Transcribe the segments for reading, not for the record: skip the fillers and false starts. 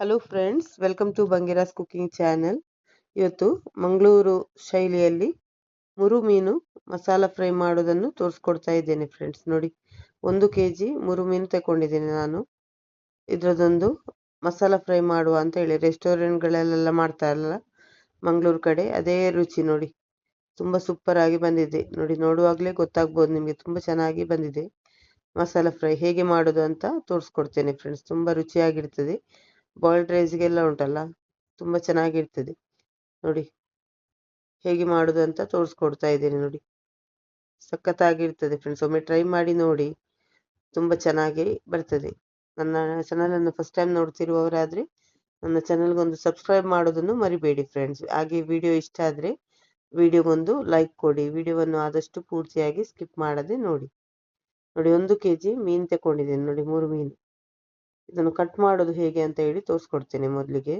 Hello friends, welcome to Bangera's cooking channel. ಇವತ್ತು ಮಂಗಳೂರು ಶೈಲಿಯಲ್ಲಿ ಮುರು ಮೀನು ಮಸಾಲ ಫ್ರೈ ಮಾಡೋದನ್ನು ತೋರಿಸ್ಕೊಡ್ತಾ ಇದ್ದೇನೆ ಫ್ರೆಂಡ್ಸ್. ನೋಡಿ, 1 kg ಮುರು ಮೀನು ತಗೊಂಡಿದ್ದೇನೆ ನಾನು. ಇದರದೊಂದು ಮಸಾಲ ಫ್ರೈ ಮಾಡುವ ಅಂತ ಹೇಳಿ ರೆಸ್ಟೋರೆಂಟ್ಗಳಲ್ಲೆಲ್ಲ ಮಾಡ್ತಾರಲ್ಲ ಮಂಗಳೂರು ಕಡೆ, ಅದೇ ರುಚಿ. ನೋಡಿ, ತುಂಬ ಸೂಪರ್ ಆಗಿ ಬಂದಿದೆ. ನೋಡಿ, ನೋಡುವಾಗಲೇ ಗೊತ್ತಾಗ್ಬೋದು ನಿಮಗೆ, ತುಂಬ ಚೆನ್ನಾಗಿ ಬಂದಿದೆ. ಮಸಾಲ ಫ್ರೈ ಹೇಗೆ ಮಾಡೋದು ಅಂತ ತೋರಿಸ್ಕೊಡ್ತೇನೆ ಫ್ರೆಂಡ್ಸ್. ತುಂಬ ರುಚಿಯಾಗಿರ್ತದೆ. ಬಾಯ್ಲ್ಡ್ ರೈಸ್ಗೆಲ್ಲ ಉಂಟಲ್ಲ, ತುಂಬ ಚೆನ್ನಾಗಿರ್ತದೆ. ನೋಡಿ ಹೇಗೆ ಮಾಡೋದು ಅಂತ ತೋರಿಸ್ಕೊಡ್ತಾ ಇದ್ದೇನೆ. ನೋಡಿ, ಸಖತ್ತಾಗಿರ್ತದೆ ಫ್ರೆಂಡ್ಸ್. ಒಮ್ಮೆ ಟ್ರೈ ಮಾಡಿ ನೋಡಿ, ತುಂಬ ಚೆನ್ನಾಗಿ ಬರ್ತದೆ. ನನ್ನ ಚಾನಲನ್ನು ಫಸ್ಟ್ ಟೈಮ್ ನೋಡ್ತಿರುವವರಾದರೆ ನನ್ನ ಚಾನಲ್ಗೊಂದು ಸಬ್ಸ್ಕ್ರೈಬ್ ಮಾಡೋದನ್ನು ಮರಿಬೇಡಿ ಫ್ರೆಂಡ್ಸ್. ಹಾಗೆ ವಿಡಿಯೋ ಇಷ್ಟ ಆದರೆ ವಿಡಿಯೋಗೊಂದು ಲೈಕ್ ಕೊಡಿ. ವಿಡಿಯೋವನ್ನು ಆದಷ್ಟು ಪೂರ್ತಿಯಾಗಿ ಸ್ಕಿಪ್ ಮಾಡದೆ ನೋಡಿ. ನೋಡಿ, 1 kg ಮೀನು ತಗೊಂಡಿದ್ದೇನೆ. ನೋಡಿ, 3 ಮೀನು. ಇದನ್ನು ಕಟ್ ಮಾಡೋದು ಹೇಗೆ ಅಂತ ಹೇಳಿ ತೋರಿಸ್ಕೊಡ್ತೇನೆ. ಮೊದಲಿಗೆ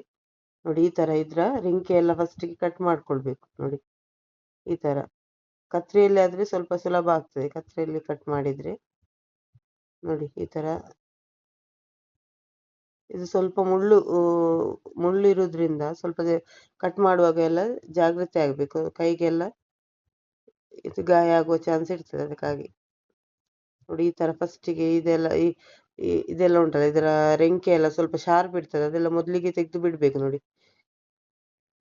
ನೋಡಿ, ಈ ತರ ಇದ್ರ ರಿಂಕೆ ಎಲ್ಲ ಫಸ್ಟಿಗೆ ಕಟ್ ಮಾಡ್ಕೊಳ್ಬೇಕು. ನೋಡಿ, ಈ ತರ ಕತ್ರಿಯಲ್ಲಿ ಆದ್ರೆ ಸ್ವಲ್ಪ ಸುಲಭ ಆಗ್ತದೆ, ಕತ್ರಿಯಲ್ಲಿ ಕಟ್ ಮಾಡಿದ್ರೆ. ನೋಡಿ, ಈ ತರ ಇದು ಸ್ವಲ್ಪ ಮುಳ್ಳು ಇರೋದ್ರಿಂದ ಸ್ವಲ್ಪ ಕಟ್ ಮಾಡುವಾಗ ಎಲ್ಲ ಜಾಗ್ರತೆ ಆಗ್ಬೇಕು. ಕೈಗೆಲ್ಲ ಇದು ಗಾಯ ಆಗುವ ಚಾನ್ಸ್ ಇರ್ತದೆ, ಅದಕ್ಕಾಗಿ. ನೋಡಿ, ಈ ತರ ಫಸ್ಟಿಗೆ ಇದೆಲ್ಲ ಉಂಟಲ್ಲ, ಇದರ ರೆಂಕೆ ಎಲ್ಲ ಸ್ವಲ್ಪ ಶಾರ್ಪ್ ಇರ್ತದೆ, ಅದೆಲ್ಲ ಮೊದಲಿಗೆ ತೆಗೆದು ಬಿಡ್ಬೇಕು. ನೋಡಿ,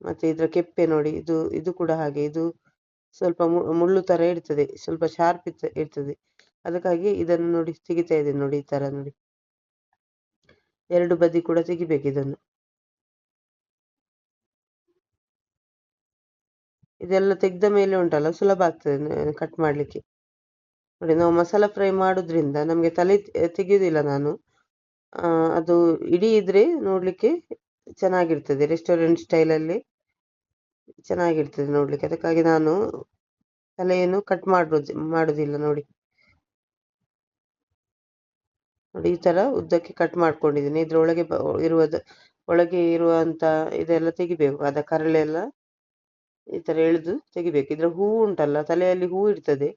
ಮತ್ತೆ ಇದರ ಕೆಪ್ಪೆ ನೋಡಿ, ಇದು ಕೂಡ ಹಾಗೆ, ಇದು ಸ್ವಲ್ಪ ಮುಳ್ಳು ತರ ಇರ್ತದೆ, ಸ್ವಲ್ಪ ಶಾರ್ಪ್ ಇರ್ತದೆ. ಅದಕ್ಕಾಗಿ ಇದನ್ನು ನೋಡಿ ತೆಗಿತಾ ಇದ್ದೇನೆ. ನೋಡಿ, ಈ ತರ ನೋಡಿ, 2 ಬದಿ ಕೂಡ ತೆಗಿಬೇಕು ಇದನ್ನು. ಇದೆಲ್ಲ ತೆಗೆದ ಮೇಲೆ ಉಂಟಲ್ಲ ಸುಲಭ ಆಗ್ತದೆ ಕಟ್ ಮಾಡ್ಲಿಕ್ಕೆ. ನೋಡಿ, ನಾವು ಮಸಾಲ ಫ್ರೈ ಮಾಡೋದ್ರಿಂದ ನಮಗೆ ತಲೆ ತೆಗೆಯುವುದಿಲ್ಲ ನಾನು. ಅದು ಇಡೀ ಇದ್ರೆ ನೋಡ್ಲಿಕ್ಕೆ ಚೆನ್ನಾಗಿರ್ತದೆ, ರೆಸ್ಟೋರೆಂಟ್ ಸ್ಟೈಲಲ್ಲಿ ಚೆನ್ನಾಗಿರ್ತದೆ ನೋಡ್ಲಿಕ್ಕೆ. ಅದಕ್ಕಾಗಿ ನಾನು ತಲೆಯನ್ನು ಕಟ್ ಮಾಡುದಿಲ್ಲ. ನೋಡಿ, ಈ ತರ ಉದ್ದಕ್ಕೆ ಕಟ್ ಮಾಡ್ಕೊಂಡಿದ್ದೀನಿ. ಇದ್ರೊಳಗೆ ಒಳಗೆ ಇರುವಂತ ಇದೆಲ್ಲ ತೆಗಿಬೇಕು, ಅದ ಕರಳೆಲ್ಲ ಈ ತರ ಎಳೆದು ತೆಗಿಬೇಕು. ಇದ್ರ ಹೂ ಉಂಟಲ್ಲ, ತಲೆಯಲ್ಲಿ ಹೂ ಇರ್ತದೆ,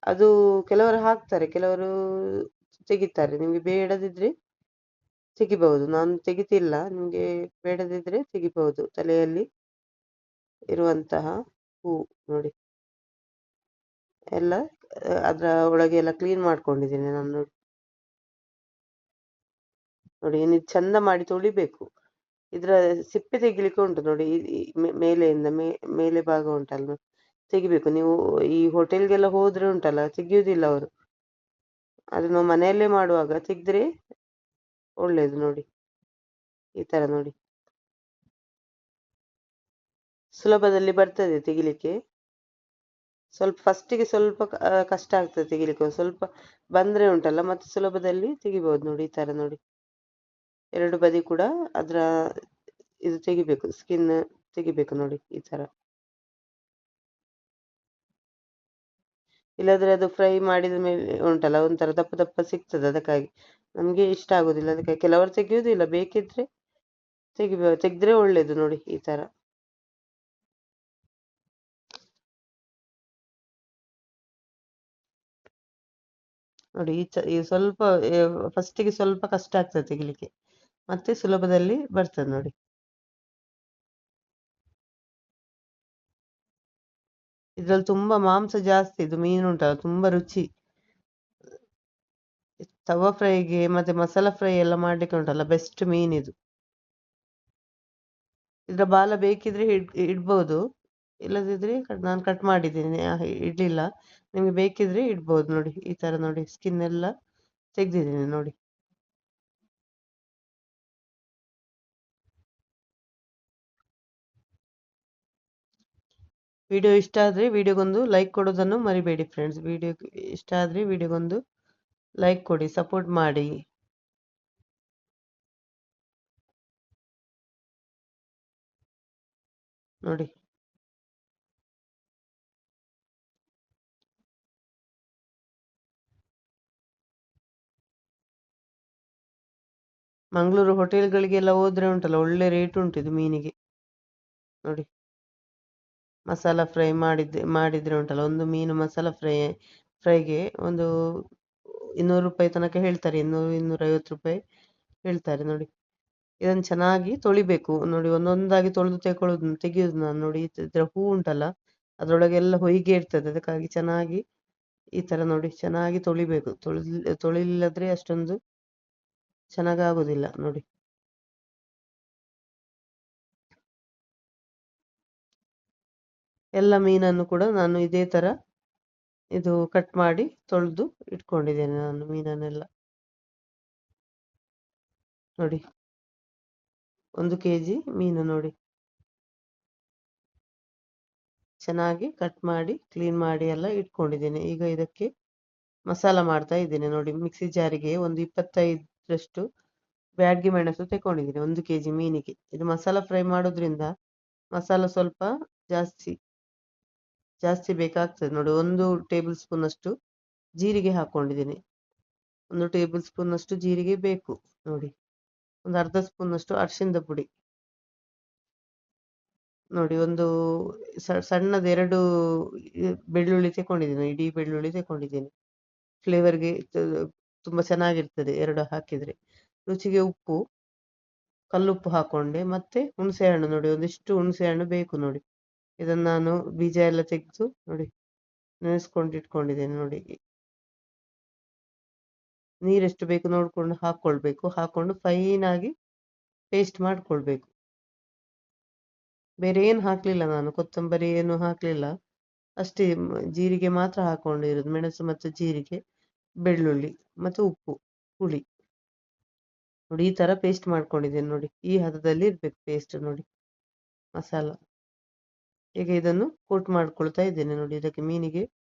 ಅದು ಕೆಲವರು ಹಾಕ್ತಾರೆ, ಕೆಲವರು ತೆಗಿತಾರೆ. ನಿಮ್ಗೆ ಬೇಡದಿದ್ರೆ ತೆಗಿಬಹುದು, ನಾನು ತೆಗಿತಿಲ್ಲ. ನಿಮ್ಗೆ ಬೇಡದಿದ್ರೆ ತೆಗಿಬಹುದು. ತಲೆಯಲ್ಲಿ ಇರುವಂತಹ ಹೂ ನೋಡಿ ಎಲ್ಲ ಅದ್ರ ಒಳಗೆ ಎಲ್ಲ ಕ್ಲೀನ್ ಮಾಡ್ಕೊಂಡಿದ್ದೀನಿ ನಾನು. ನೋಡಿ, ಇನ್ನು ಚಂದ ಮಾಡಿ ತೊಳಿಬೇಕು. ಇದ್ರ ಸಿಪ್ಪೆ ತೆಗಿಲಿಕ್ಕೆ ಉಂಟು ನೋಡಿ, ಮೇಲೆಯಿಂದ ಮೇಲೆ ಭಾಗ ಉಂಟಲ್ಲ, ತೆಗಿಬೇಕು. ನೀವು ಈ ಹೋಟೆಲ್ಗೆಲ್ಲ ಹೋದ್ರೆ ಉಂಟಲ್ಲ, ತೆಗಿಯುವುದಿಲ್ಲ ಅವರು. ಅದು ನಾವು ಮನೆಯಲ್ಲೇ ಮಾಡುವಾಗ ತೆಗೆದ್ರೆ ಒಳ್ಳೇದು. ನೋಡಿ, ಈ ತರ ನೋಡಿ, ಸುಲಭದಲ್ಲಿ ಬರ್ತದೆ ತೆಗಿಲಿಕ್ಕೆ. ಸ್ವಲ್ಪ ಫಸ್ಟಿಗೆ ಸ್ವಲ್ಪ ಕಷ್ಟ ಆಗ್ತದೆ ತೆಗಿಲಿಕ್ಕೆ, ಸ್ವಲ್ಪ ಬಂದ್ರೆ ಉಂಟಲ್ಲ ಮತ್ತೆ ಸುಲಭದಲ್ಲಿ ತೆಗಿಬಹುದು. ನೋಡಿ, ಈ ತರ ನೋಡಿ, 2 ಬದಿ ಕೂಡ ಅದ್ರ ಇದು ತೆಗಿಬೇಕು, ಸ್ಕಿನ್ ತೆಗಿಬೇಕು. ನೋಡಿ, ಈ ತರ. ಇಲ್ಲದ್ರೆ ಅದು ಫ್ರೈ ಮಾಡಿದ ಮೇಲೆ ಉಂಟಲ್ಲ ಒಂಥರ ದಪ್ಪ ದಪ್ಪ ಸಿಗ್ತದೆ, ಅದಕ್ಕಾಗಿ ನಮ್ಗೆ ಇಷ್ಟ ಆಗುದಿಲ್ಲ. ಅದಕ್ಕಾಗಿ ಕೆಲವರು ತೆಗಿಯುವುದಿಲ್ಲ, ಬೇಕಿದ್ರೆ ತೆಗೆದ್ರೆ ಒಳ್ಳೇದು. ನೋಡಿ, ಈ ತರ. ನೋಡಿ, ಈ ಸ್ವಲ್ಪ ಫಸ್ಟಿಗೆ ಸ್ವಲ್ಪ ಕಷ್ಟ ಆಗ್ತದೆ ತೆಗಿಲಿಕ್ಕೆ, ಮತ್ತೆ ಸುಲಭದಲ್ಲಿ ಬರ್ತದೆ. ನೋಡಿ, ಇದ್ರಲ್ಲಿ ತುಂಬಾ ಮಾಂಸ ಜಾಸ್ತಿ, ಇದು ಮೀನು ಉಂಟಲ್ಲ ತುಂಬಾ ರುಚಿ. ತವಾ ಫ್ರೈಗೆ ಮತ್ತೆ ಮಸಾಲ ಫ್ರೈ ಎಲ್ಲ ಮಾಡ್ಲಿಕ್ಕೆ ಉಂಟಲ್ಲ, ಬೆಸ್ಟ್ ಮೀನ್ ಇದು. ಇದ್ರ ಬಾಲ ಬೇಕಿದ್ರೆ ಇಡ್ಬೋದು, ಇಲ್ಲದಿದ್ರೆ ನಾನು ಕಟ್ ಮಾಡಿದ್ದೀನಿ, ಇಡ್ಲಿಲ್ಲ. ನಿಮ್ಗೆ ಬೇಕಿದ್ರೆ ಇಡ್ಬೋದು. ನೋಡಿ, ಈ ತರ ನೋಡಿ, ಸ್ಕಿನ್ ಎಲ್ಲ ತೆಗ್ದಿದ್ದೀನಿ. ನೋಡಿ, ವಿಡಿಯೋ ಇಷ್ಟ ಆದ್ರೆ ವಿಡಿಯೋಗೊಂದು ಲೈಕ್ ಕೊಡೋದನ್ನು ಮರಿಬೇಡಿ ಫ್ರೆಂಡ್ಸ್. ವಿಡಿಯೋ ಇಷ್ಟ ಆದ್ರೆ ವಿಡಿಯೋಗೊಂದು ಲೈಕ್ ಕೊಡಿ, ಸಪೋರ್ಟ್ ಮಾಡಿ. ನೋಡಿ, ಮಂಗಳೂರು ಹೋಟೆಲ್ಗಳಿಗೆಲ್ಲ ಹೋದ್ರೆ ಉಂಟಲ್ಲ, ಒಳ್ಳೆ ರೇಟ್ ಉಂಟು ಇದು ಮೀನಿಗೆ. ನೋಡಿ, ಮಸಾಲ ಫ್ರೈ ಮಾಡಿದ್ರೆ ಉಂಟಲ್ಲ, ಒಂದು ಮೀನು ಮಸಾಲ ಫ್ರೈಗೆ ಒಂದು 200 ರೂಪಾಯಿ ತನಕ ಹೇಳ್ತಾರೆ, 200-250 ರೂಪಾಯಿ ಹೇಳ್ತಾರೆ. ನೋಡಿ, ಇದನ್ನು ಚೆನ್ನಾಗಿ ತೊಳಿಬೇಕು ನೋಡಿ. ಒಂದೊಂದಾಗಿ ತೊಳೆದು ತೆಗೆಯುದು ನಾನು ನೋಡಿ. ಇದ್ರ ಹೂ ಉಂಟಲ್ಲ, ಅದರೊಳಗೆಲ್ಲ ಹೊಯ್ಗೆ ಇರ್ತದೆ. ಅದಕ್ಕಾಗಿ ಚೆನ್ನಾಗಿ ಈ ತರ ನೋಡಿ ಚೆನ್ನಾಗಿ ತೊಳಿಬೇಕು. ತೊಳಿಲಿಲ್ಲದ್ರೆ ಅಷ್ಟೊಂದು ಚೆನ್ನಾಗಾಗುದಿಲ್ಲ ನೋಡಿ. ಎಲ್ಲ ಮೀನನ್ನು ಕೂಡ ನಾನು ಇದೇ ತರ ಇದು ಕಟ್ ಮಾಡಿ ತೊಳೆದು ಇಟ್ಕೊಂಡಿದ್ದೇನೆ ನಾನು ಮೀನನ್ನೆಲ್ಲ ನೋಡಿ. 1 kg ಮೀನು ನೋಡಿ, ಚೆನ್ನಾಗಿ ಕಟ್ ಮಾಡಿ ಕ್ಲೀನ್ ಮಾಡಿ ಎಲ್ಲ ಇಟ್ಕೊಂಡಿದ್ದೇನೆ. ಈಗ ಇದಕ್ಕೆ ಮಸಾಲ ಮಾಡ್ತಾ ಇದ್ದೇನೆ ನೋಡಿ. ಮಿಕ್ಸಿ ಜಾರಿಗೆ ಒಂದು 25ರಷ್ಟು ಬ್ಯಾಡಗಿ ಮೆಣಸು ತಗೊಂಡಿದ್ದೀನಿ 1 kg ಮೀನಿಗೆ. ಇದು ಮಸಾಲ ಫ್ರೈ ಮಾಡೋದ್ರಿಂದ ಮಸಾಲ ಸ್ವಲ್ಪ ಜಾಸ್ತಿ ಜಾಸ್ತಿ ಬೇಕಾಗ್ತದೆ ನೋಡಿ. 1 ಟೇಬಲ್ ಸ್ಪೂನ್ ಅಷ್ಟು ಜೀರಿಗೆ ಹಾಕೊಂಡಿದ್ದೀನಿ. 1 ಟೇಬಲ್ ಸ್ಪೂನ್ ಅಷ್ಟು ಜೀರಿಗೆ ಬೇಕು ನೋಡಿ. ಒಂದು ಅರ್ಧ ಸ್ಪೂನ್ ಅಷ್ಟು ಅರಿಶಿಣದ ಪುಡಿ ನೋಡಿ. ಒಂದು ಸಣ್ಣದ 2 ಬೆಳ್ಳುಳ್ಳಿ ತಗೊಂಡಿದ್ದೀನಿ, ಇಡೀ ಬೆಳ್ಳುಳ್ಳಿ ತಗೊಂಡಿದ್ದೀನಿ. ಫ್ಲೇವರ್ಗೆ ತುಂಬಾ ಚೆನ್ನಾಗಿರ್ತದೆ 2 ಹಾಕಿದ್ರೆ. ರುಚಿಗೆ ಉಪ್ಪು, ಕಲ್ಲುಪ್ಪು ಹಾಕೊಂಡೆ. ಮತ್ತೆ ಹುಣಸೆ ಹಣ್ಣು ನೋಡಿ, ಒಂದಿಷ್ಟು ಹುಣಸೆ ಹಣ್ಣು ಬೇಕು ನೋಡಿ. ಇದನ್ನು ನಾನು ಬೀಜ ಎಲ್ಲ ತೆಗೆದು ನೋಡಿ ನೆನೆಸ್ಕೊಂಡು ಇಟ್ಕೊಂಡಿದ್ದೇನೆ ನೋಡಿ. ನೀರೆಷ್ಟು ಬೇಕು ನೋಡ್ಕೊಂಡು ಹಾಕೊಳ್ಬೇಕು. ಹಾಕೊಂಡು ಫೈನ್ ಆಗಿ ಪೇಸ್ಟ್ ಮಾಡ್ಕೊಳ್ಬೇಕು. ಬೇರೆ ಏನು ಹಾಕ್ಲಿಲ್ಲ ನಾನು, ಕೊತ್ತಂಬರಿ ಏನು ಹಾಕ್ಲಿಲ್ಲ. ಅಷ್ಟೇ ಜೀರಿಗೆ ಮಾತ್ರ ಹಾಕೊಂಡಿರೋದು. ಮೆಣಸು ಮತ್ತು ಜೀರಿಗೆ, ಬೆಳ್ಳುಳ್ಳಿ ಮತ್ತು ಉಪ್ಪು, ಹುಳಿ ನೋಡಿ. ಈ ತರ ಪೇಸ್ಟ್ ಮಾಡ್ಕೊಂಡಿದ್ದೇನೆ ನೋಡಿ. ಈ ಹದದಲ್ಲಿ ಇರ್ಬೇಕು ಪೇಸ್ಟ್ ನೋಡಿ ಮಸಾಲ. ಈಗ ಇದನ್ನು ಕೋಟ್ ಮಾಡ್ಕೊಳ್ತಾ ಇದ್ದೇನೆ ನೋಡಿ. ಇದಕ್ಕೆ ಮೀನಿಗೆ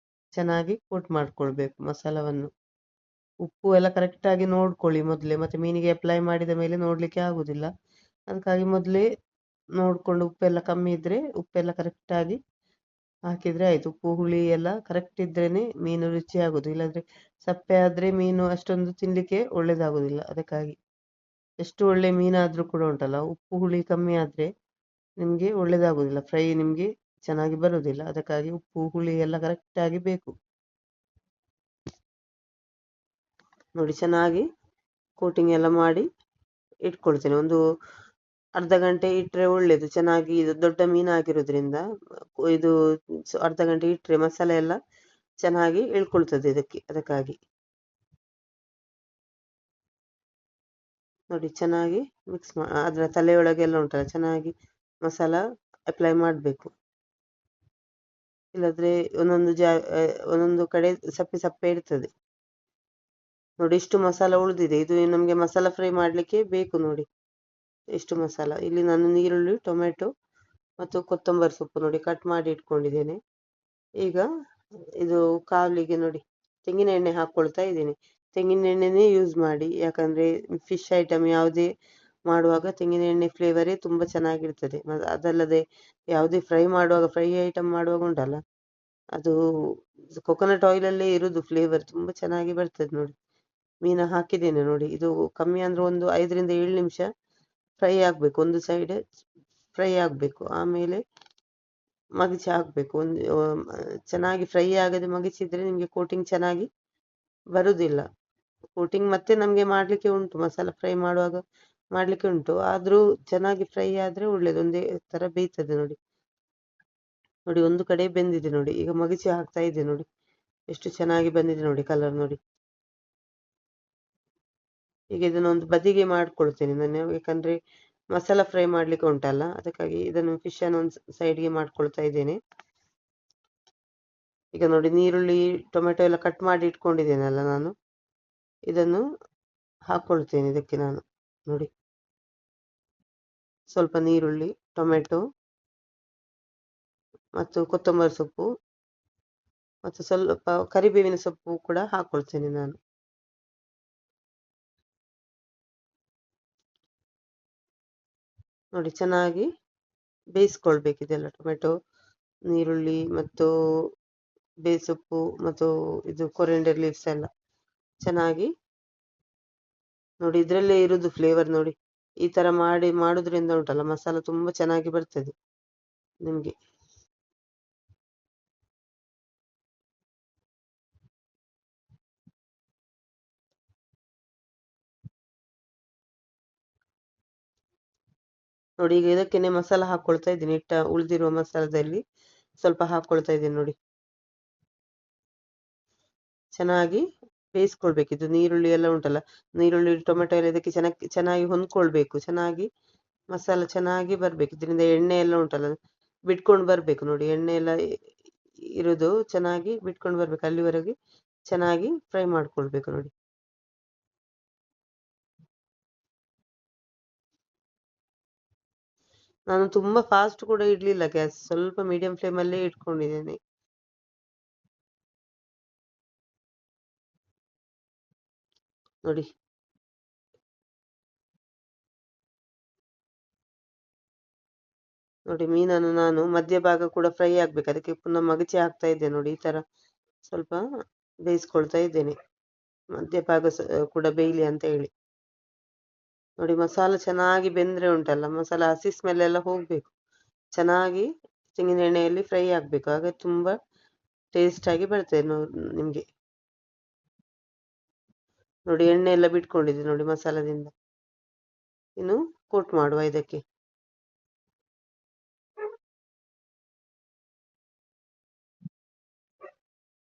ಚೆನ್ನಾಗಿ ಕೋಟ್ ಮಾಡ್ಕೊಳ್ಬೇಕು ಮಸಾಲವನ್ನು. ಉಪ್ಪು ಎಲ್ಲ ಕರೆಕ್ಟ್ ಆಗಿ ನೋಡ್ಕೊಳ್ಳಿ ಮೊದಲೇ, ಮತ್ತೆ ಮೀನಿಗೆ ಅಪ್ಲೈ ಮಾಡಿದ ಮೇಲೆ ನೋಡ್ಲಿಕ್ಕೆ ಆಗುದಿಲ್ಲ. ಅದಕ್ಕಾಗಿ ಮೊದಲೇ ನೋಡ್ಕೊಂಡು ಉಪ್ಪೆಲ್ಲ ಕಮ್ಮಿ ಇದ್ರೆ ಉಪ್ಪೆಲ್ಲ ಕರೆಕ್ಟ್ ಆಗಿ ಹಾಕಿದ್ರೆ ಆಯ್ತು. ಉಪ್ಪು ಹುಳಿ ಎಲ್ಲ ಕರೆಕ್ಟ್ ಇದ್ರೇನೆ ಮೀನು ರುಚಿ ಆಗುದು. ಇಲ್ಲಾಂದ್ರೆ ಸಪ್ಪೆ ಆದ್ರೆ ಮೀನು ಅಷ್ಟೊಂದು ತಿನ್ಲಿಕ್ಕೆ ಒಳ್ಳೇದಾಗುದಿಲ್ಲ. ಅದಕ್ಕಾಗಿ ಎಷ್ಟು ಒಳ್ಳೆ ಮೀನಾದ್ರೂ ಕೂಡ ಉಂಟಲ್ಲ, ಉಪ್ಪು ಹುಳಿ ಕಮ್ಮಿ ಆದ್ರೆ ನಿಮ್ಗೆ ಒಳ್ಳೇದಾಗುದಿಲ್ಲ, ಫ್ರೈ ನಿಮ್ಗೆ ಚೆನ್ನಾಗಿ ಬರುದಿಲ್ಲ. ಅದಕ್ಕಾಗಿ ಉಪ್ಪು ಹುಳಿ ಎಲ್ಲ ಕರೆಕ್ಟ್ ಆಗಿ ಬೇಕು ನೋಡಿ. ಚೆನ್ನಾಗಿ ಕೋಟಿಂಗ್ ಎಲ್ಲ ಮಾಡಿ ಇಟ್ಕೊಳ್ತೇನೆ. ಒಂದು ಅರ್ಧ ಗಂಟೆ ಇಟ್ಟರೆ ಒಳ್ಳೇದು. ಚೆನ್ನಾಗಿ ಇದು ದೊಡ್ಡ ಮೀನಾಗಿರೋದ್ರಿಂದ ಇದು ಅರ್ಧ ಗಂಟೆ ಇಟ್ಟರೆ ಮಸಾಲೆ ಎಲ್ಲ ಚೆನ್ನಾಗಿ ಇಳ್ಕೊಳ್ತದೆ ಇದಕ್ಕೆ. ಅದಕ್ಕಾಗಿ ನೋಡಿ ಚೆನ್ನಾಗಿ ಮಿಕ್ಸ್ ಅದರ ತಲೆಯೊಳಗೆಲ್ಲ ಉಂಟಲ್ಲ, ಚೆನ್ನಾಗಿ ಮಸಾಲ ಅಪ್ಲೈ ಮಾಡಬೇಕು. ಇಲ್ಲದ್ರೆ ಒಂದೊಂದು ಕಡೆ ಸಪ್ಪೆ ಸಪ್ಪೆ ಇರ್ತದೆ ನೋಡಿ. ಇಷ್ಟು ಮಸಾಲ ಉಳಿದಿದೆ. ಇದು ನಮಗೆ ಮಸಾಲ ಫ್ರೈ ಮಾಡಲಿಕ್ಕೆ ಬೇಕು ನೋಡಿ. ಎಷ್ಟು ಮಸಾಲ. ಇಲ್ಲಿ ನಾನು ನೀರುಳ್ಳಿ, ಟೊಮೆಟೊ ಮತ್ತು ಕೊತ್ತಂಬರಿ ಸೊಪ್ಪು ನೋಡಿ ಕಟ್ ಮಾಡಿ ಇಟ್ಕೊಂಡಿದ್ದೇನೆ. ಈಗ ಇದು ಕಾವಲಿಗೆ ನೋಡಿ ತೆಂಗಿನ ಎಣ್ಣೆ ಹಾಕ್ಕೊಳ್ತಾ ಇದ್ದೀನಿ. ತೆಂಗಿನ ಎಣ್ಣೆನೇ ಯೂಸ್ ಮಾಡಿ, ಯಾಕಂದ್ರೆ ಫಿಶ್ ಐಟಮ್ ಯಾವುದೇ ಮಾಡುವಾಗ ತೆಂಗಿನ ಎಣ್ಣೆ ಫ್ಲೇವರೇ ತುಂಬಾ ಚೆನ್ನಾಗಿರ್ತದೆ. ಅದಲ್ಲದೆ ಯಾವುದೇ ಫ್ರೈ ಐಟಮ್ ಮಾಡುವಾಗ ಉಂಟಲ್ಲ, ಅದು ಕೊಕೊನಟ್ ಆಯಿಲಲ್ಲೇ ಇರುದು ಫ್ಲೇವರ್ ತುಂಬಾ ಚೆನ್ನಾಗಿ ಬರ್ತದೆ ನೋಡಿ. ಮೀನು ಹಾಕಿದ್ದೇನೆ ನೋಡಿ. ಇದು ಕಮ್ಮಿ ಅಂದ್ರೆ ಒಂದು 5ರಿಂದ 7 ನಿಮಿಷ ಫ್ರೈ ಆಗ್ಬೇಕು. ಒಂದು ಸೈಡ್ ಫ್ರೈ ಆಗ್ಬೇಕು, ಆಮೇಲೆ ಮಗಿಚಿ ಹಾಕ್ಬೇಕು. ಚೆನ್ನಾಗಿ ಫ್ರೈ ಆಗದೆ ಮಗಿಚಿದ್ರೆ ನಿಮ್ಗೆ ಕೋಟಿಂಗ್ ಚೆನ್ನಾಗಿ ಬರುದಿಲ್ಲ. ಕೋಟಿಂಗ್ ಮತ್ತೆ ನಮ್ಗೆ ಮಾಡ್ಲಿಕ್ಕೆ ಉಂಟು, ಮಸಾಲ ಫ್ರೈ ಮಾಡುವಾಗ ಮಾಡ್ಲಿಕ್ಕೆ ಉಂಟು. ಆದ್ರೂ ಚೆನ್ನಾಗಿ ಫ್ರೈ ಆದ್ರೆ ಒಳ್ಳೇದು. ಒಂದೇ ತರ ಬೇಯ್ತದೆ ನೋಡಿ. ನೋಡಿ ಒಂದು ಕಡೆ ಬೆಂದಿದೆ ನೋಡಿ. ಈಗ ಮಗಿಚಿ ಹಾಕ್ತಾ ಇದೆ ನೋಡಿ. ಎಷ್ಟು ಚೆನ್ನಾಗಿ ಬಂದಿದೆ ನೋಡಿ ಕಲರ್ ನೋಡಿ. ಈಗ ಇದನ್ನ ಒಂದು ಬದಿಗೆ ಮಾಡ್ಕೊಳ್ತೇನೆ ನಾನು, ಯಾಕಂದ್ರೆ ಮಸಾಲ ಫ್ರೈ ಮಾಡ್ಲಿಕ್ಕೆ ಉಂಟಲ್ಲ. ಅದಕ್ಕಾಗಿ ಇದನ್ನು ಫಿಶ್ ಅನ್ನು ಒಂದು ಸೈಡ್ಗೆ ಮಾಡ್ಕೊಳ್ತಾ ಇದ್ದೇನೆ. ಈಗ ನೋಡಿ ನೀರುಳ್ಳಿ, ಟೊಮೆಟೊ ಎಲ್ಲ ಕಟ್ ಮಾಡಿ ಇಟ್ಕೊಂಡಿದ್ದೇನಲ್ಲ ನಾನು, ಇದನ್ನು ಹಾಕೊಳ್ತೇನೆ ಇದಕ್ಕೆ ನಾನು ನೋಡಿ. ಸ್ವಲ್ಪ ನೀರುಳ್ಳಿ, ಟೊಮೆಟೊ ಮತ್ತು ಕೊತ್ತಂಬರಿ ಸೊಪ್ಪು ಮತ್ತು ಸ್ವಲ್ಪ ಕರಿಬೇವಿನ ಸೊಪ್ಪು ಕೂಡ ಹಾಕೊಳ್ತೇನೆ ನಾನು. ನೋಡಿ ಚೆನ್ನಾಗಿ ಬೇಯಿಸ್ಕೊಳ್ಬೇಕು ಇದೆಲ್ಲ. ಟೊಮೆಟೊ, ನೀರುಳ್ಳಿ ಮತ್ತು ಬೇಸೊಪ್ಪು ಮತ್ತು ಇದು ಕೊರಿಯಂಡರ್ ಲೀವ್ಸ್ ಎಲ್ಲ ಚೆನ್ನಾಗಿ ನೋಡಿ ಇದ್ರಲ್ಲೇ ಇರುದು ಫ್ಲೇವರ್ ನೋಡಿ. ಈ ತರ ಮಾಡುದ್ರಿಂದ ಉಂಟಲ್ಲ ಮಸಾಲ ತುಂಬಾ ಚೆನ್ನಾಗಿ ಬರ್ತದೆ ನಿಮ್ಗೆ. ನೋಡಿ, ಈಗ ಇದಕ್ಕೇನೆ ಮಸಾಲ ಹಾಕೊಳ್ತಾ ಇದ್ದೀನಿ. ಉಳಿದಿರುವ ಮಸಾಲದಲ್ಲಿ ಸ್ವಲ್ಪ ಹಾಕೊಳ್ತಾ ಇದ್ದೀನಿ ನೋಡಿ. ಚೆನ್ನಾಗಿ ಬೇಯಿಸ್ಕೊಳ್ಬೇಕು. ಇದು ನೀರುಳ್ಳಿ ಎಲ್ಲ ಉಂಟಲ್ಲ, ನೀರುಳ್ಳಿ ಟೊಮೆಟೊ ಎಲ್ಲ ಇದಕ್ಕೆ ಚೆನ್ನಾಗಿ ಹೊಂದ್ಕೊಳ್ಬೇಕು. ಚೆನ್ನಾಗಿ ಮಸಾಲ ಚೆನ್ನಾಗಿ ಬರ್ಬೇಕು. ಇದರಿಂದ ಎಣ್ಣೆ ಎಲ್ಲ ಉಂಟಲ್ಲ ಬಿಟ್ಕೊಂಡು ಬರ್ಬೇಕು ನೋಡಿ. ಎಣ್ಣೆ ಎಲ್ಲ ಇರೋದು ಚೆನ್ನಾಗಿ ಬಿಟ್ಕೊಂಡು ಬರ್ಬೇಕು. ಅಲ್ಲಿವರೆಗೆ ಚೆನ್ನಾಗಿ ಫ್ರೈ ಮಾಡ್ಕೊಳ್ಬೇಕು ನೋಡಿ. ನಾನು ತುಂಬಾ ಫಾಸ್ಟ್ ಕೂಡ ಇಡ್ಲಿಲ್ಲ ಗ್ಯಾಸ್, ಸ್ವಲ್ಪ ಮೀಡಿಯಂ ಫ್ಲೇಮ್ ಅಲ್ಲೇ ಇಟ್ಕೊಂಡಿದ್ದೇನೆ. ನೋಡಿ, ನೋಡಿ ಮೀನನ್ನು ನಾನು ಮಧ್ಯಭಾಗ ಕೂಡ ಫ್ರೈ ಆಗ್ಬೇಕು, ಅದಕ್ಕೆ ಪುನಃ ಮಗಚಿ ಹಾಕ್ತಾ ಇದ್ದೆ ನೋಡಿ. ಈ ತರ ಸ್ವಲ್ಪ ಬೇಯಿಸ್ಕೊಳ್ತಾ ಇದ್ದೇನೆ, ಮಧ್ಯಭಾಗ ಕೂಡ ಬೇಯಲಿ ಅಂತ ಹೇಳಿ. ನೋಡಿ, ಮಸಾಲ ಚೆನ್ನಾಗಿ ಬೆಂದ್ರೆ ಉಂಟಲ್ಲ, ಮಸಾಲ ಹಸಿ ಸ್ಮೆಲ್ ಎಲ್ಲ ಹೋಗ್ಬೇಕು. ಚೆನ್ನಾಗಿ ತೆಂಗಿನ ಎಣ್ಣೆಯಲ್ಲಿ ಫ್ರೈ ಆಗ್ಬೇಕು, ಆಗ ತುಂಬಾ ಟೇಸ್ಟ್ ಆಗಿ ಬರ್ತದೆ ನಿಮ್ಗೆ. ನೋಡಿ, ಎಣ್ಣೆ ಎಲ್ಲ ಬಿಟ್ಕೊಂಡಿದೆ ನೋಡಿ ಮಸಾಲದಿಂದ. ಇನ್ನು ಕೋಟ್ ಮಾಡುವ ಇದಕ್ಕೆ.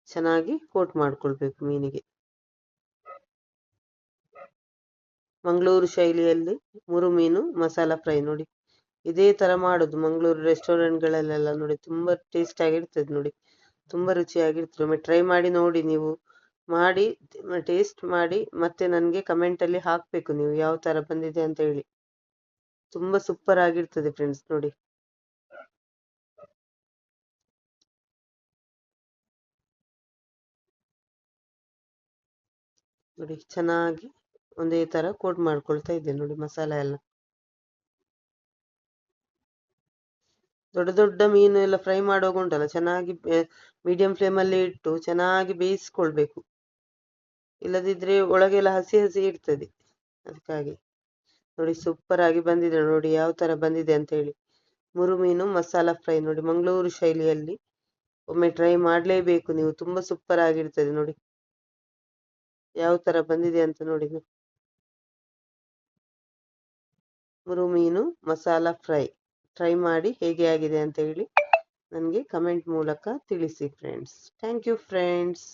ಚೆನ್ನಾಗಿ ಕೋಟ್ ಮಾಡ್ಕೊಳ್ಬೇಕು ಮೀನಿಗೆ. ಮಂಗಳೂರು ಶೈಲಿಯಲ್ಲಿ ಮುರುಮೀನು ಮಸಾಲ ಫ್ರೈ ನೋಡಿ. ಇದೇ ತರ ಮಾಡುದು ಮಂಗಳೂರು ರೆಸ್ಟೋರೆಂಟ್ಗಳಲ್ಲೆಲ್ಲ ನೋಡಿ. ತುಂಬಾ ಟೇಸ್ಟ್ ಆಗಿರ್ತದೆ ನೋಡಿ, ತುಂಬಾ ರುಚಿಯಾಗಿರ್ತದೆ. ಒಮ್ಮೆ ಟ್ರೈ ಮಾಡಿ ನೋಡಿ ನೀವು. ಮಾಡಿ ಟೇಸ್ಟ್ ಮಾಡಿ ಮತ್ತೆ ನನಗೆ ಕಮೆಂಟ್ ಅಲ್ಲಿ ಹಾಕ್ಬೇಕು ನೀವು ಯಾವ ತರ ಬಂದಿದೆ ಅಂತ ಹೇಳಿ. ತುಂಬಾ ಸೂಪರ್ ಆಗಿರ್ತದೆ ಫ್ರೆಂಡ್ಸ್ ನೋಡಿ. ನೋಡಿ, ಚೆನ್ನಾಗಿ ಒಂದೇ ತರ ಕೋಟ್ ಮಾಡ್ಕೊಳ್ತಾ ಇದ್ದೇನೆ ನೋಡಿ ಮಸಾಲ ಎಲ್ಲ. ದೊಡ್ಡ ದೊಡ್ಡ ಮೀನು ಎಲ್ಲ ಫ್ರೈ ಮಾಡುವಾಗ ಉಂಟಲ್ಲ, ಚೆನ್ನಾಗಿ ಮೀಡಿಯಂ ಫ್ಲೇಮ್ ಅಲ್ಲಿ ಇಟ್ಟು ಚೆನ್ನಾಗಿ ಬೇಯಿಸ್ಕೊಳ್ಬೇಕು. ಇಲ್ಲದಿದ್ರೆ ಒಳಗೆಲ್ಲ ಹಸಿ ಹಸಿ ಇರ್ತದೆ. ಅದಕ್ಕಾಗಿ ನೋಡಿ, ಸೂಪರ್ ಆಗಿ ಬಂದಿದೆ ನೋಡಿ ಯಾವ ತರ ಬಂದಿದೆ ಅಂತ ಹೇಳಿ. ಮುರುಮೀನು ಮಸಾಲ ಫ್ರೈ ನೋಡಿ, ಮಂಗಳೂರು ಶೈಲಿಯಲ್ಲಿ. ಒಮ್ಮೆ ಟ್ರೈ ಮಾಡ್ಲೇಬೇಕು ನೀವು, ತುಂಬಾ ಸೂಪರ್ ಆಗಿರ್ತದೆ ನೋಡಿ. ಯಾವ ತರ ಬಂದಿದೆ ಅಂತ ನೋಡಿ. ಮುರುಮೀನು ಮಸಾಲ ಫ್ರೈ ಟ್ರೈ ಮಾಡಿ ಹೇಗೆ ಆಗಿದೆ ಅಂತ ಹೇಳಿ ನನಗೆ ಕಮೆಂಟ್ ಮೂಲಕ ತಿಳಿಸಿ ಫ್ರೆಂಡ್ಸ್. Thank you friends.